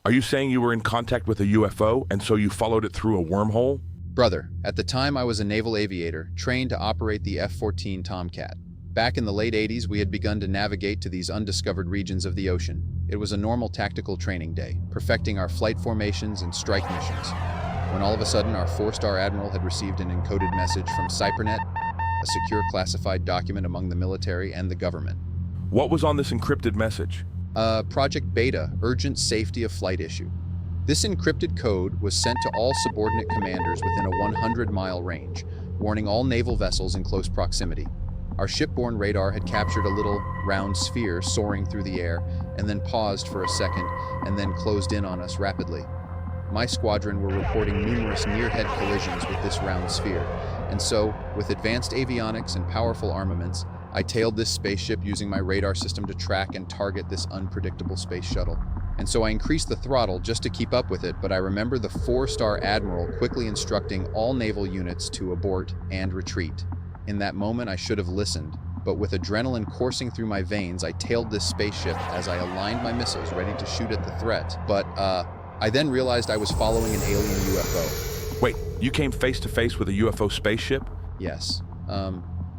Are you saying you were in contact with a UFO and so you followed it through a wormhole? Brother, at the time I was a naval aviator, trained to operate the F-14 Tomcat. Back in the late 80s, we had begun to navigate to these undiscovered regions of the ocean. It was a normal tactical training day, perfecting our flight formations and strike missions, when all of a sudden our 4-star admiral had received an encoded message from Cybernet, a secure classified document among the military and the government. What was on this encrypted message? Project Beta, urgent safety of flight issue. This encrypted code was sent to all subordinate commanders within a 100-mile range, warning all naval vessels in close proximity. Our shipborne radar had captured a little round sphere soaring through the air, and then paused for a second, and then closed in on us rapidly. My squadron were reporting numerous near-head collisions with this round sphere, and so, with advanced avionics and powerful armaments, I tailed this spaceship using my radar system to track and target this unpredictable space shuttle. And so I increased the throttle just to keep up with it, but I remember the 4-star admiral quickly instructing all naval units to abort and retreat. In that moment, I should have listened, but with adrenaline coursing through my veins, I tailed this spaceship as I aligned my missiles ready to shoot at the threat. But, I then realized I was following an alien UFO. Wait, you came face to face with a UFO spaceship? Yes.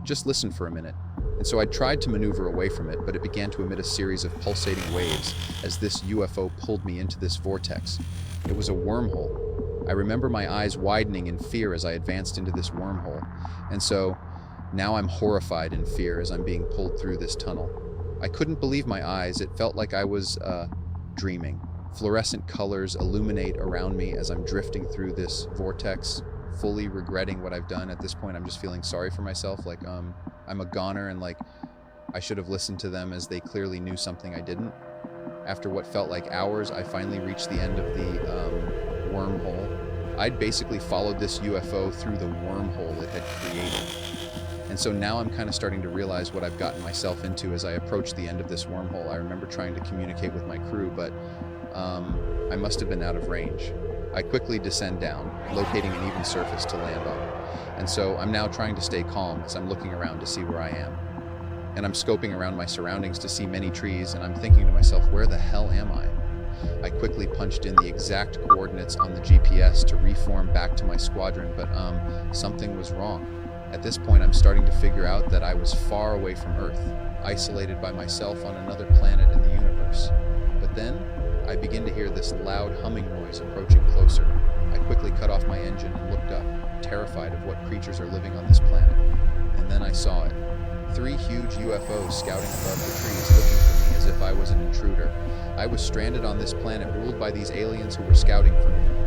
Just listen for a minute. And so I tried to maneuver away from it, but it began to emit a series of pulsating waves as this UFO pulled me into this vortex. It was a wormhole. I remember my eyes widening in fear as I advanced into this wormhole. And so now I'm horrified in fear as I'm being pulled through this tunnel. I couldn't believe my eyes. It felt like I was, dreaming. Fluorescent colors illuminate around me as I'm drifting through this vortex, fully regretting what I've done. At this point, I'm just feeling sorry for myself, like I'm a goner and like I should have listened to them as they clearly knew something I didn't. After what felt like hours, I finally reached the end of the wormhole. I'd basically followed this UFO through the wormhole it had created. And so now I'm kind of starting to realize what I've gotten myself into as I approach the end of this wormhole. I remember trying to communicate with my crew, but I must have been out of range. I quickly descend down, locating an even surface to land on. And so I'm now trying to stay calm as I'm looking around to see where I am. And I'm scoping around my surroundings to see many trees, and I'm thinking to myself, where the hell am I? I quickly punched in the exact coordinates on the GPS to reform back to my squadron, but something was wrong. At this point, I'm starting to figure out that I was far away from Earth, isolated by myself on another planet in the universe. But then, I begin to hear this loud humming noise approaching closer. I quickly cut off my engine and looked up, terrified of what creatures are living on this planet. And then I saw it. 3 huge UFOs scouting above the trees looking for me as if I was an intruder. I was stranded on this planet ruled by these aliens who were scouting for me.